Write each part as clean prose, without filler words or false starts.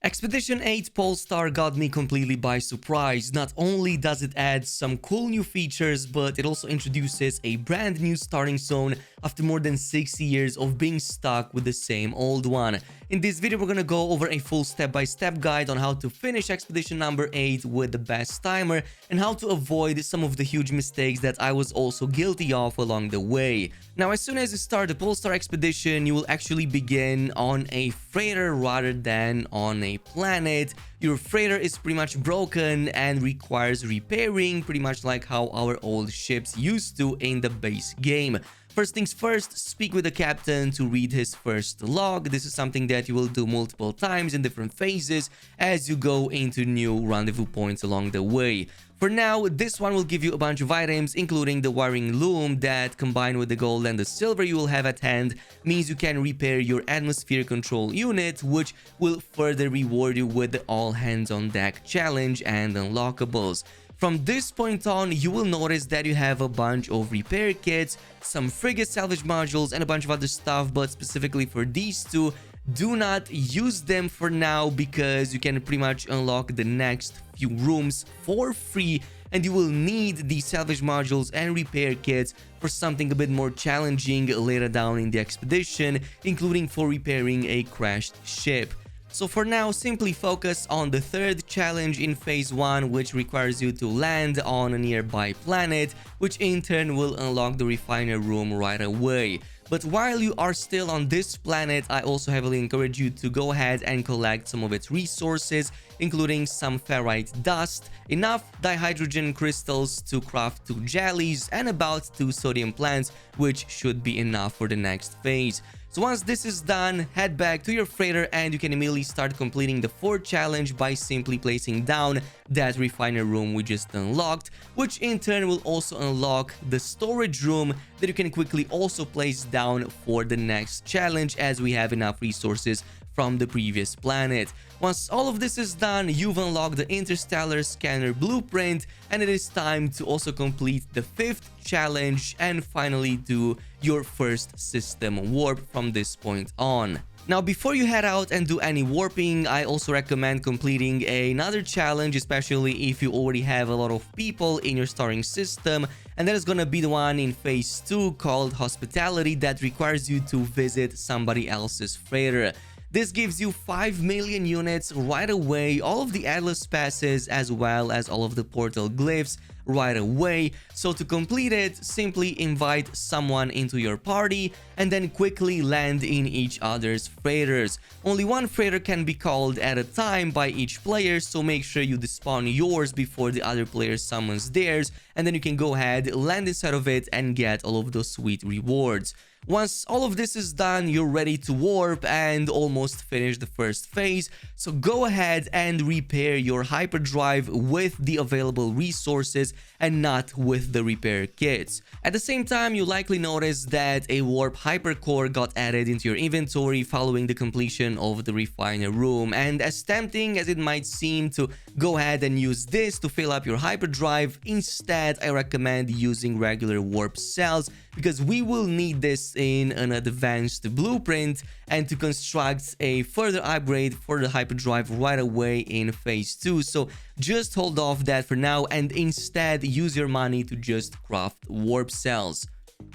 Expedition 8 Polestar got me completely by surprise. Not only does it add some cool new features, but it also introduces a brand new starting zone after more than 60 years of being stuck with the same old one. In this video, we're gonna go over a full step-by-step guide on how to finish Expedition number 8 with the best timer and how to avoid some of the huge mistakes that I was also guilty of along the way. Now, as soon as you start the Polestar Expedition, you will actually begin on a freighter rather than on a planet. Your freighter is pretty much broken and requires repairing, pretty much like how our old ships used to in the base game. First things first, speak with the captain to read his first log. This is something that you will do multiple times in different phases as you go into new rendezvous points along the way. For now, this one will give you a bunch of items, including the wiring loom that, combined with the gold and the silver you will have at hand, means you can repair your atmosphere control unit, which will further reward you with the all hands on deck challenge and unlockables. From this point on, you will notice that you have a bunch of repair kits, some frigate salvage modules, and a bunch of other stuff, but specifically for these two, do not use them for now because you can pretty much unlock the next few rooms for free, and you will need the salvage modules and repair kits for something a bit more challenging later down in the expedition, including for repairing a crashed ship. So for now, simply focus on the third challenge in phase 1, which requires you to land on a nearby planet, which in turn will unlock the refiner room right away. But while you are still on this planet, I also heavily encourage you to go ahead and collect some of its resources, including some ferrite dust, enough dihydrogen crystals to craft 2 jellies, and about 2 sodium plants, which should be enough for the next phase. So once this is done, head back to your freighter and you can immediately start completing the 4th challenge by simply placing down that refiner room we just unlocked, which in turn will also unlock the storage room that you can quickly also place down for the next challenge, as we have enough resources from the previous planet. Once all of this is done, you've unlocked the interstellar scanner blueprint, and it is time to also complete the 5th challenge and finally do your first system warp from this point on. Now, before you head out and do any warping, I also recommend completing another challenge, especially if you already have a lot of people in your starting system, and that is gonna be the one in phase 2 called Hospitality, that requires you to visit somebody else's freighter. This gives you 5 million units right away, all of the Atlas passes, as well as all of the portal glyphs right away. So to complete it, simply invite someone into your party and then quickly land in each other's freighters. Only one freighter can be called at a time by each player, so make sure you despawn yours before the other player summons theirs, and then you can go ahead, land inside of it, and get all of those sweet rewards. Once all of this is done, you're ready to warp and almost finish the first phase, so go ahead and repair your hyperdrive with the available resources and not with the repair kits. At the same time, you likely noticed that a warp hypercore got added into your inventory following the completion of the refiner room, and as tempting as it might seem to go ahead and use this to fill up your hyperdrive, instead I recommend using regular warp cells, because we will need this in an advanced blueprint and to construct a further upgrade for the hyperdrive right away in phase 2. So just hold off that for now and instead use your money to just craft warp cells.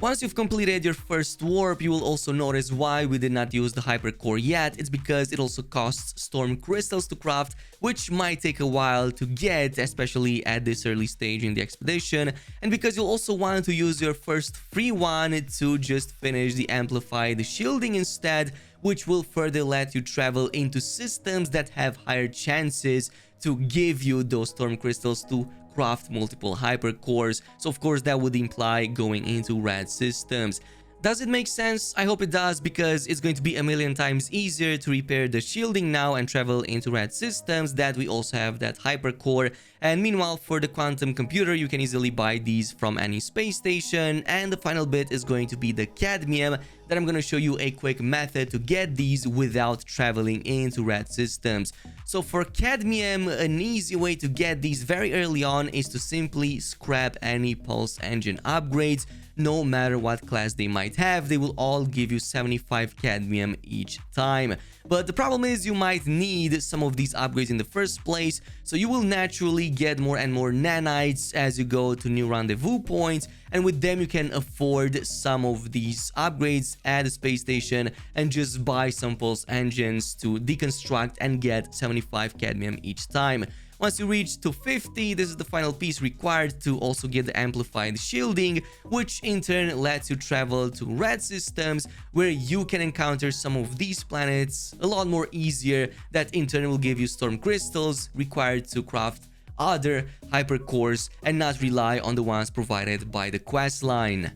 Once you've completed your first warp, you will also notice why we did not use the hypercore yet. It's because it also costs storm crystals to craft, which might take a while to get, especially at this early stage in the expedition, and because you'll also want to use your first free one to just finish the amplified shielding instead, which will further let you travel into systems that have higher chances to give you those storm crystals to craft multiple hypercores. So of course that would imply going into red systems. Does it make sense? I hope it does, because it's going to be a million times easier to repair the shielding now and travel into red systems that we also have that hypercore. And meanwhile, for the quantum computer, you can easily buy these from any space station. And the final bit is going to be the cadmium then I'm gonna show you a quick method to get these without traveling into red systems. So for cadmium, an easy way to get these very early on is to simply scrap any pulse engine upgrades. No matter what class they might have, they will all give you 75 cadmium each time. But the problem is you might need some of these upgrades in the first place, so you will naturally get more and more nanites as you go to new rendezvous points, and with them you can afford some of these upgrades at the space station and just buy some pulse engines to deconstruct and get 75 cadmium each time. Once you reach to 50, this is the final piece required to also get the amplified shielding, which in turn lets you travel to red systems where you can encounter some of these planets a lot more easier. That in turn will give you storm crystals required to craft other hypercores and not rely on the ones provided by the quest line.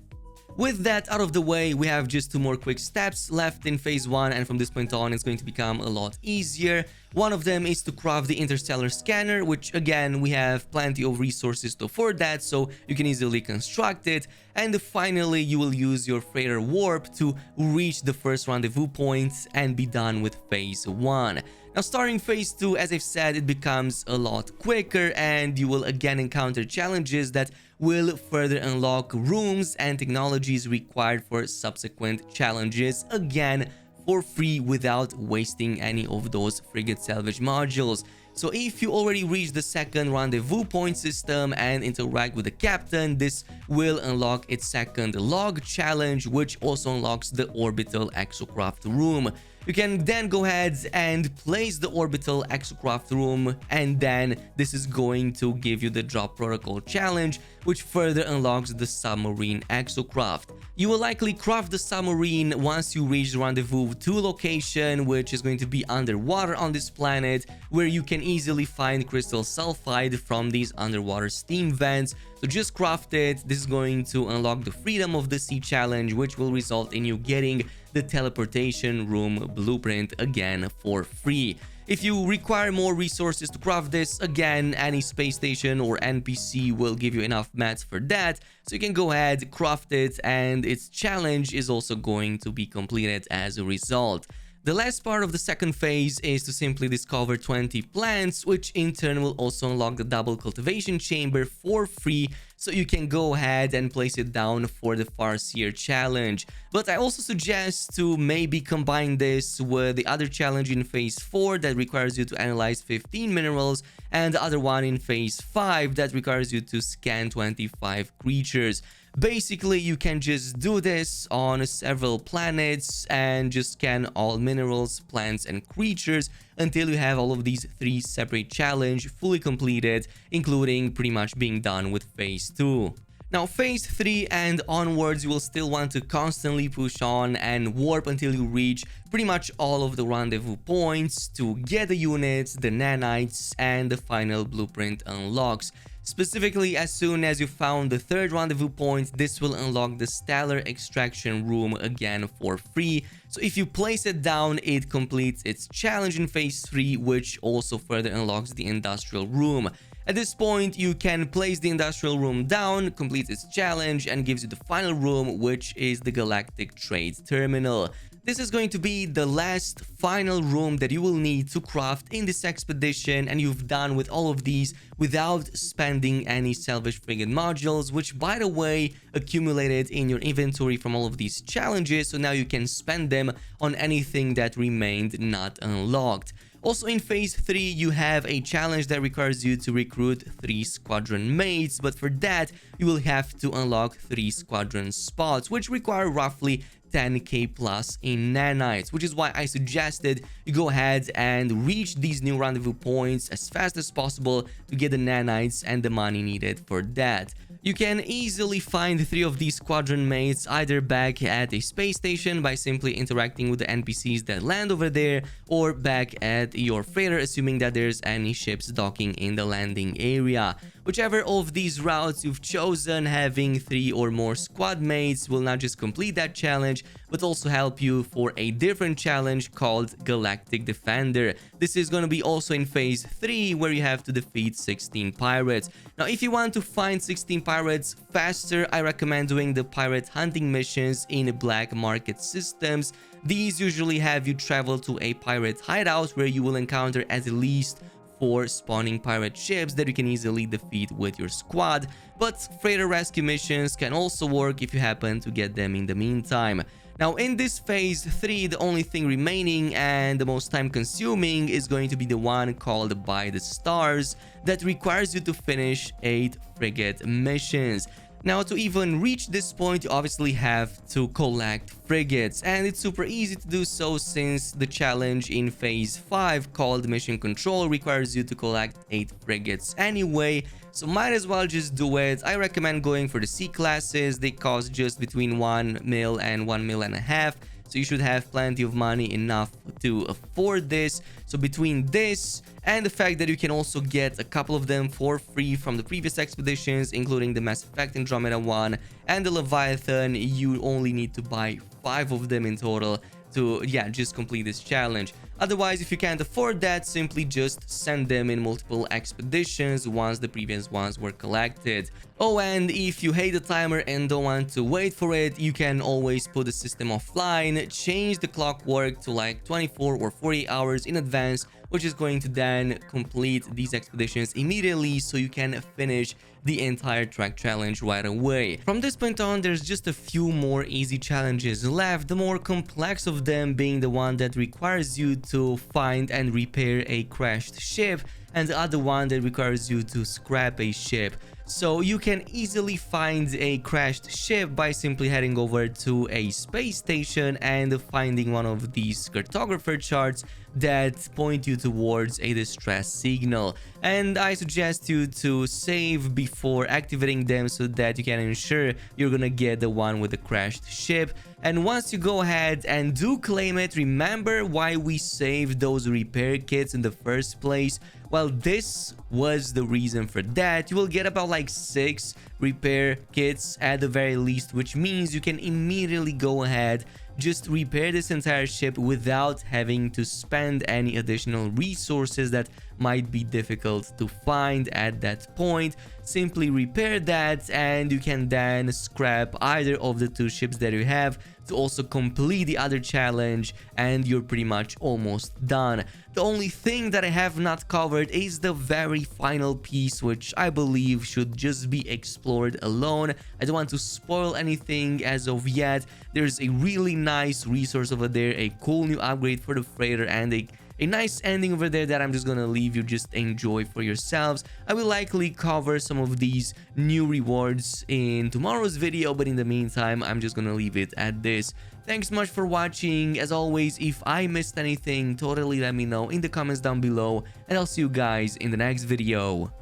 With that out of the way, we have just 2 more quick steps left in phase 1, and from this point on it's going to become a lot easier. One of them is to craft the interstellar scanner, which again we have plenty of resources to afford that, so you can easily construct it. And finally you will use your freighter warp to reach the first rendezvous point and be done with phase 1. Now starting phase 2, as I've said, it becomes a lot quicker and you will again encounter challenges that will further unlock rooms and technologies required for subsequent challenges, again for free without wasting any of those frigate salvage modules. So if you already reached the second rendezvous point system and interact with the captain, this will unlock its second log challenge, which also unlocks the orbital exocraft room. You can then go ahead and place the orbital exocraft room, and then this is going to give you the drop protocol challenge, which further unlocks the submarine exocraft. You will likely craft the submarine once you reach the rendezvous 2 location, which is going to be underwater on this planet, where you can easily find crystal sulfide from these underwater steam vents. So just craft it. This is going to unlock the freedom of the sea challenge, which will result in you getting the teleportation room blueprint again for free. If you require more resources to craft this, again, any space station or NPC will give you enough mats for that, so you can go ahead, craft it, and its challenge is also going to be completed as a result. The last part of the second phase is to simply discover 20 plants, which in turn will also unlock the double cultivation chamber for free, so you can go ahead and place it down for the Farseer challenge. But I also suggest to maybe combine this with the other challenge in phase 4 that requires you to analyze 15 minerals, and the other one in phase 5 that requires you to scan 25 creatures. Basically, you can just do this on several planets and just scan all minerals, plants, and creatures until you have all of these 3 separate challenges fully completed, including pretty much being done with phase 2. Now, phase 3 and onwards, you will still want to constantly push on and warp until you reach pretty much all of the rendezvous points to get the units, the nanites, and the final blueprint unlocks. Specifically, as soon as you found the 3rd rendezvous point, this will unlock the stellar extraction room again for free. So if you place it down, it completes its challenge in phase 3, which also further unlocks the industrial room. At this point, you can place the industrial room down, complete its challenge, and gives you the final room, which is the Galactic Trade Terminal. This is going to be the last final room that you will need to craft in this expedition, and you've done with all of these without spending any salvage frigate modules, which by the way accumulated in your inventory from all of these challenges, so now you can spend them on anything that remained not unlocked. Also in phase 3, you have a challenge that requires you to recruit 3 squadron mates, but for that you will have to unlock 3 squadron spots, which require roughly 10k plus in nanites, which is why I suggested you go ahead and reach these new rendezvous points as fast as possible to get the nanites and the money needed for that. You can easily find 3 of these squadron mates either back at a space station by simply interacting with the NPCs that land over there, or back at your freighter, assuming that there's any ships docking in the landing area. Whichever of these routes you've chosen, having 3 or more squad mates will not just complete that challenge, but also help you for a different challenge called Galactic Defender. This is going to be also in phase 3, where you have to defeat 16 pirates. Now, if you want to find 16 pirates faster, I recommend doing the pirate hunting missions in black market systems. These usually have you travel to a pirate hideout where you will encounter at least 4 spawning pirate ships that you can easily defeat with your squad, but freighter rescue missions can also work if you happen to get them in the meantime. Now, in this phase 3, the only thing remaining and the most time consuming is going to be the one called By the Stars, that requires you to finish 8 frigate missions. Now, to even reach this point, you obviously have to collect frigates, and it's super easy to do so since the challenge in phase 5 called Mission Control requires you to collect 8 frigates anyway, so might as well just do it. I recommend going for the C classes. They cost just between 1 mil and 1.5 mil, so you should have plenty of money enough to afford this. So between this and the fact that you can also get a couple of them for free from the previous expeditions, including the Mass Effect Andromeda one and the Leviathan, you only need to buy 5 of them in total to, yeah, just complete this challenge. Otherwise, if you can't afford that, simply just send them in multiple expeditions once the previous ones were collected. Oh, and if you hate the timer and don't want to wait for it, you can always put the system offline, change the clockwork to like 24 or 48 hours in advance, which is going to then complete these expeditions immediately so you can finish the entire track challenge right away. From this point on, there's just a few more easy challenges left, the more complex of them being the one that requires you to find and repair a crashed ship, and the other one that requires you to scrap a ship. So you can easily find a crashed ship by simply heading over to a space station and finding one of these cartographer charts that point you towards a distress signal. And I suggest you to save before activating them so that you can ensure you're gonna get the one with the crashed ship. And once you go ahead and do claim it, remember why we saved those repair kits in the first place. Well, this was the reason for that. You will get about like 6 repair kits at the very least, which means you can immediately go ahead, just repair this entire ship without having to spend any additional resources that might be difficult to find at that point. Simply repair that and you can then scrap either of the 2 ships that you have to also complete the other challenge, and you're pretty much almost done. The only thing that I have not covered is the very final piece, which I believe should just be explored alone. I don't want to spoil anything as of yet. There's a really nice resource over there, a cool new upgrade for the freighter, and a nice ending over there that I'm just gonna leave you just enjoy for yourselves. I will likely cover some of these new rewards in tomorrow's video, but in the meantime, I'm just gonna leave it at this. Thanks so much for watching. As always, if I missed anything, totally let me know in the comments down below, and I'll see you guys in the next video.